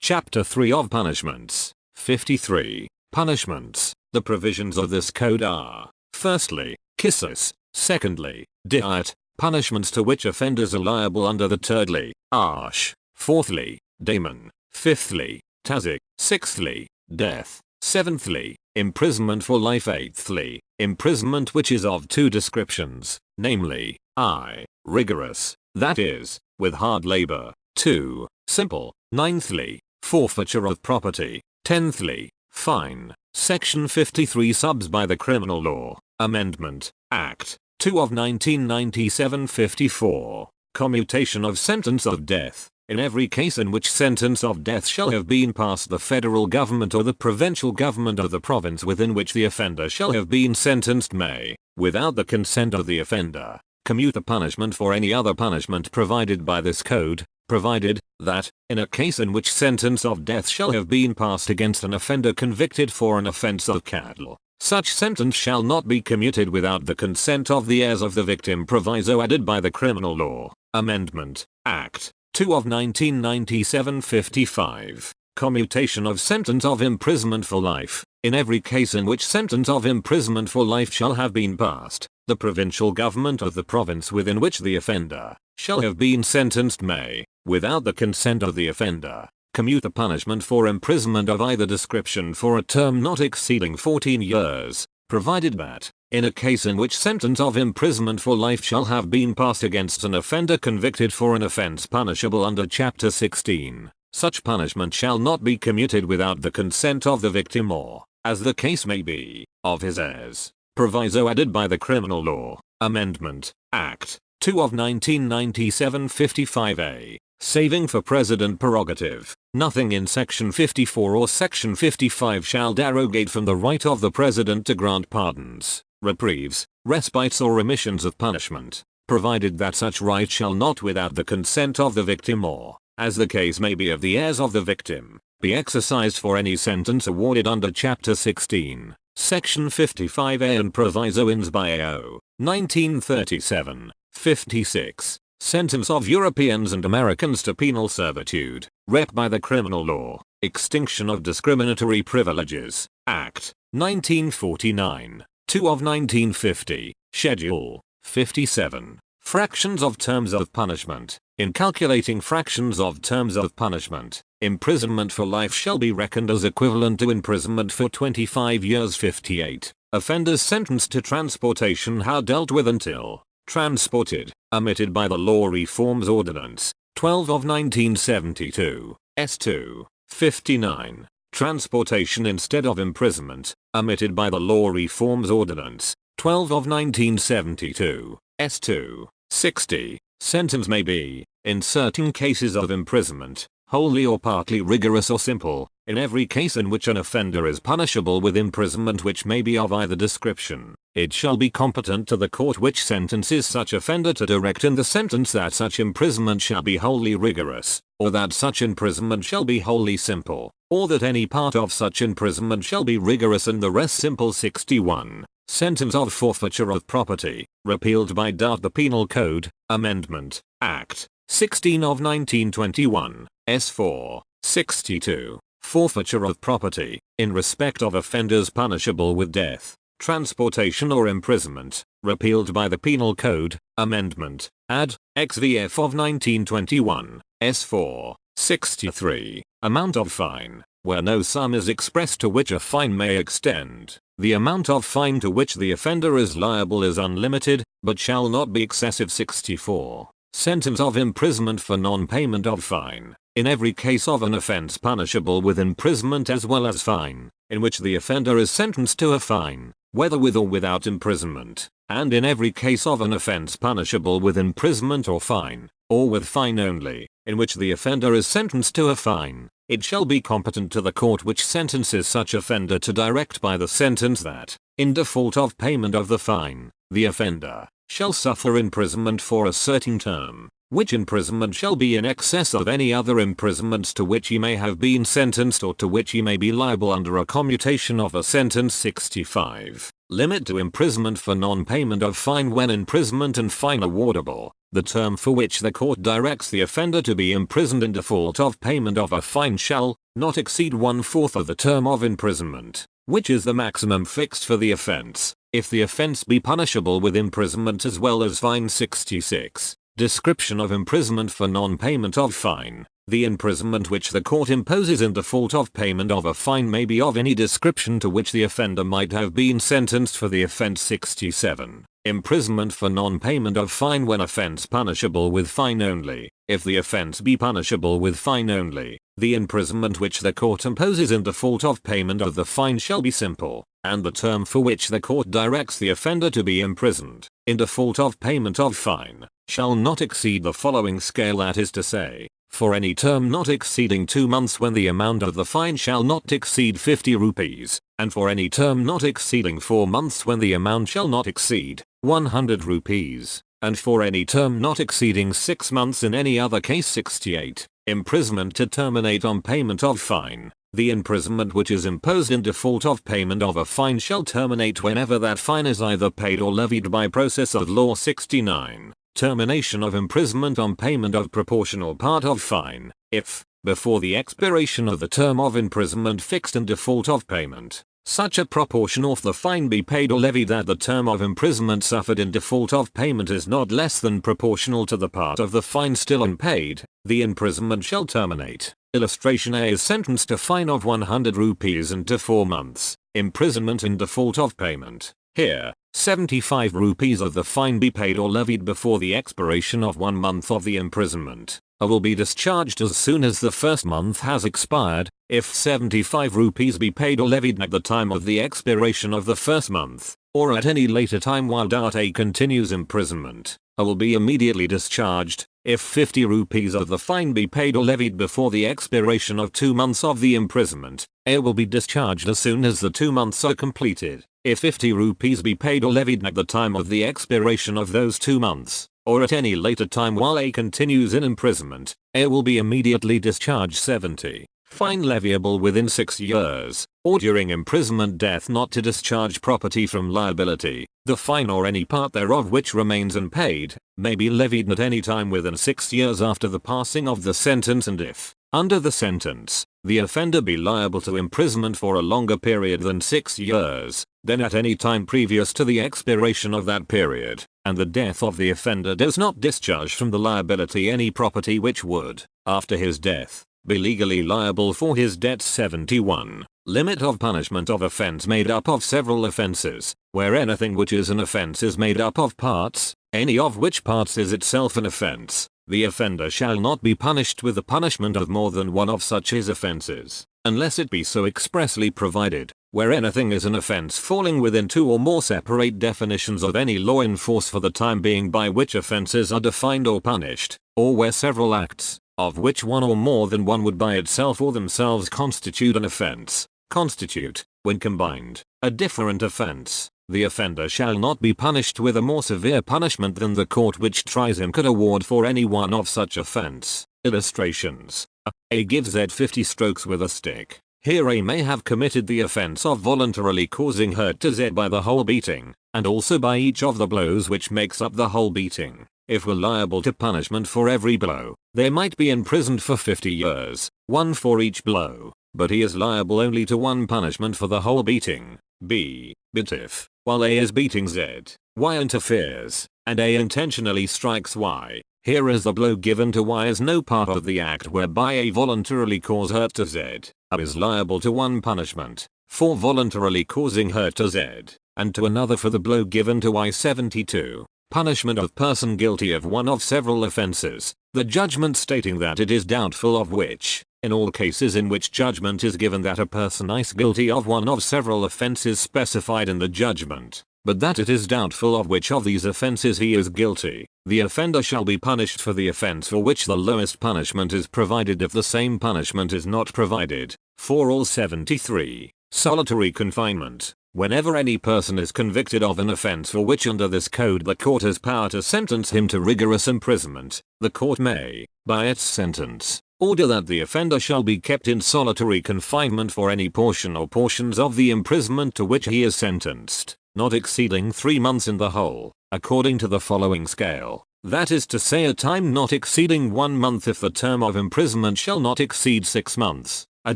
Chapter 3 of Punishments. 53. Punishments. The provisions of this code are: firstly, Qisas; secondly, Diyat, punishments to which offenders are liable under the thirdly, Arsh; fourthly, Daman; fifthly, tazik; sixthly, death; seventhly, imprisonment for life; eighthly, imprisonment which is of two descriptions, namely, I, rigorous, that is, with hard labor; 2, simple; ninthly, forfeiture of property; tenthly, fine. Section 53 subs by the Criminal Law, Amendment, Act 2 of 1997 54, commutation of sentence of death. In every case in which sentence of death shall have been passed, the federal government or the provincial government of the province within which the offender shall have been sentenced may, without the consent of the offender, commute the punishment for any other punishment provided by this code, provided that, in a case in which sentence of death shall have been passed against an offender convicted for an offence of cattle, such sentence shall not be commuted without the consent of the heirs of the victim. Proviso added by the Criminal Law, Amendment, Act 2 of 1997 55. Commutation of sentence of imprisonment for life. In every case in which sentence of imprisonment for life shall have been passed, the provincial government of the province within which the offender shall have been sentenced may, without the consent of the offender, commute the punishment for imprisonment of either description for a term not exceeding 14 years, provided that, in a case in which sentence of imprisonment for life shall have been passed against an offender convicted for an offence punishable under Chapter 16, such punishment shall not be commuted without the consent of the victim or, as the case may be, of his heirs. Proviso added by the Criminal Law, Amendment, Act 2 of 1997 55a. Saving for President prerogative. Nothing in Section 54 or Section 55 shall derogate from the right of the President to grant pardons, reprieves, respites or remissions of punishment, provided that such right shall not without the consent of the victim or, as the case may be of the heirs of the victim, be exercised for any sentence awarded under Chapter 16, Section 55a and Proviso ins by AO, 1937, 56. Sentence of Europeans and Americans to penal servitude. Rep by the Criminal Law. Extinction of Discriminatory Privileges, Act 1949, 2 of 1950, Schedule 57. Fractions of terms of punishment. In calculating fractions of terms of punishment, imprisonment for life shall be reckoned as equivalent to imprisonment for 25 years. 58. Offenders sentenced to transportation how dealt with until transported, omitted by the Law Reforms Ordinance 12 of 1972, S2. 59. Transportation instead of imprisonment, omitted by the Law Reforms Ordinance 12 of 1972, S2. 60. Sentence may be, in certain cases of imprisonment, wholly or partly rigorous or simple, in every case in which an offender is punishable with imprisonment which may be of either description. It shall be competent to the court which sentences such offender to direct in the sentence that such imprisonment shall be wholly rigorous, or that such imprisonment shall be wholly simple, or that any part of such imprisonment shall be rigorous and the rest simple. 61. Sentence of forfeiture of property, repealed by Diyat the Penal Code, Amendment, Act 16 of 1921, S4. 62. Forfeiture of property, in respect of offenders punishable with death, transportation or imprisonment, repealed by the Penal Code, Amendment, Ad. XVF of 1921, S4. 63. Amount of fine, where no sum is expressed to which a fine may extend. The amount of fine to which the offender is liable is unlimited, but shall not be excessive. 64. Sentence of imprisonment for non-payment of fine. In every case of an offence punishable with imprisonment as well as fine, in which the offender is sentenced to a fine, whether with or without imprisonment, and in every case of an offence punishable with imprisonment or fine, or with fine only, in which the offender is sentenced to a fine, it shall be competent to the court which sentences such offender to direct by the sentence that, in default of payment of the fine, the offender shall suffer imprisonment for a certain term, which imprisonment shall be in excess of any other imprisonments to which he may have been sentenced or to which he may be liable under a commutation of a sentence. 65. Limit to imprisonment for non-payment of fine when imprisonment and fine awardable. the term for which the court directs the offender to be imprisoned in default of payment of a fine shall not exceed 1/4 of the term of imprisonment, which is the maximum fixed for the offence, if the offence be punishable with imprisonment as well as fine. 66. Description of imprisonment for non-payment of fine. The imprisonment which the court imposes in default of payment of a fine may be of any description to which the offender might have been sentenced for the offence. 67. Imprisonment for non-payment of fine when offence punishable with fine only. If the offence be punishable with fine only, the imprisonment which the court imposes in default of payment of the fine shall be simple, and the term for which the court directs the offender to be imprisoned, in default of payment of fine, shall not exceed the following scale, that is to say, for any term not exceeding 2 months when the amount of the fine shall not exceed 50 rupees, and for any term not exceeding 4 months when the amount shall not exceed 100 rupees, and for any term not exceeding 6 months in any other case. 68. Imprisonment to terminate on payment of fine. The imprisonment which is imposed in default of payment of a fine shall terminate whenever that fine is either paid or levied by process of law. 69. Termination of imprisonment on payment of proportional part of fine, if, before the expiration of the term of imprisonment fixed in default of payment, such a proportion of the fine be paid or levied that the term of imprisonment suffered in default of payment is not less than proportional to the part of the fine still unpaid, the imprisonment shall terminate. Illustration: A is sentenced to fine of 100 rupees and to 4 months imprisonment in default of payment. Here, 75 rupees of the fine be paid or levied before the expiration of 1 month of the imprisonment. A will be discharged as soon as the first month has expired, if 75 rupees be paid or levied at the time of the expiration of the first month, or at any later time while Diyat A continues imprisonment. A will be immediately discharged, if 50 rupees of the fine be paid or levied before the expiration of 2 months of the imprisonment. A will be discharged as soon as the 2 months are completed, if 50 rupees be paid or levied at the time of the expiration of those 2 months, or at any later time while A continues in imprisonment. A will be immediately discharged. 70. Fine leviable within 6 years, or during imprisonment. Death not to discharge property from liability. The fine or any part thereof which remains unpaid, may be levied at any time within 6 years after the passing of the sentence, and if, under the sentence, the offender be liable to imprisonment for a longer period than 6 years, then at any time previous to the expiration of that period, and the death of the offender does not discharge from the liability any property which would, after his death, be legally liable for his debts. 71. Limit of punishment of offence made up of several offences, where anything which is an offence is made up of parts, any of which parts is itself an offence, the offender shall not be punished with the punishment of more than one of such his offences, unless it be so expressly provided. Where anything is an offence falling within 2 or more separate definitions of any law in force for the time being by which offences are defined or punished, or where several acts, of which one or more than one would by itself or themselves constitute an offence, constitute, when combined, a different offence, the offender shall not be punished with a more severe punishment than the court which tries him could award for any one of such offence. Illustrations. A gives Z 50 strokes with a stick. Here A may have committed the offence of voluntarily causing hurt to Z by the whole beating, and also by each of the blows which makes up the whole beating. If were liable to punishment for every blow, they might be imprisoned for 50 years, 1 for each blow, but he is liable only to 1 punishment for the whole beating. B. But if, while A is beating Z, Y interferes, and A intentionally strikes Y, here as the blow given to Y is no part of the act whereby A voluntarily cause hurt to Z, A is liable to 1 punishment, for voluntarily causing hurt to Z, and to another for the blow given to Y. 72. Punishment of person guilty of one of several offences, the judgment stating that it is doubtful of which, in all cases in which judgment is given that a person is guilty of one of several offences specified in the judgment, but that it is doubtful of which of these offences he is guilty, the offender shall be punished for the offence for which the lowest punishment is provided if the same punishment is not provided. For all. 73. Solitary confinement. Whenever any person is convicted of an offence for which under this code the court has power to sentence him to rigorous imprisonment, the court may, by its sentence, order that the offender shall be kept in solitary confinement for any portion or portions of the imprisonment to which he is sentenced, not exceeding 3 months in the whole, according to the following scale. that is to say a time not exceeding 1 month if the term of imprisonment shall not exceed 6 months, a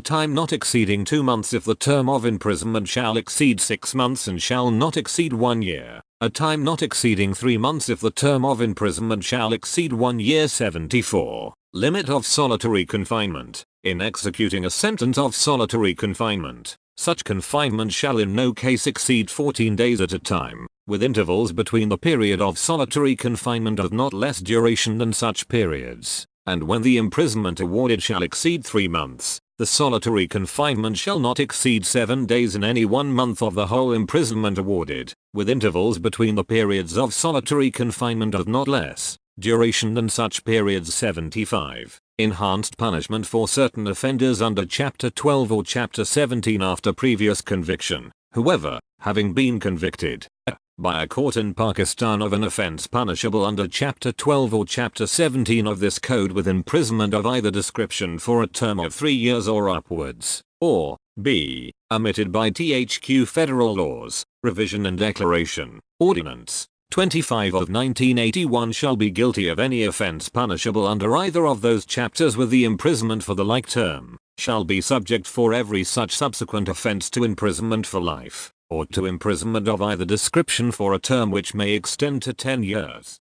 time not exceeding 2 months if the term of imprisonment shall exceed 6 months and shall not exceed 1 year, a time not exceeding 3 months if the term of imprisonment shall exceed 1 year. 74. Limit of solitary confinement. In executing a sentence of solitary confinement, such confinement shall in no case exceed 14 days at a time, with intervals between the period of solitary confinement of not less duration than such periods, and when the imprisonment awarded shall exceed 3 months, the solitary confinement shall not exceed 7 days in any 1 month of the whole imprisonment awarded, with intervals between the periods of solitary confinement of not less duration than such periods. 75. Enhanced punishment for certain offenders under Chapter 12 or Chapter 17 after previous conviction. Whoever, having been convicted by a court in Pakistan of an offence punishable under Chapter 12 or Chapter 17 of this code with imprisonment of either description for a term of 3 years or upwards, or b. omitted by THQ Federal Laws, Revision and Declaration, Ordinance 25 of 1981 shall be guilty of any offence punishable under either of those chapters with the imprisonment for the like term, shall be subject for every such subsequent offence to imprisonment for life, or to imprisonment of either description for a term which may extend to 10 years.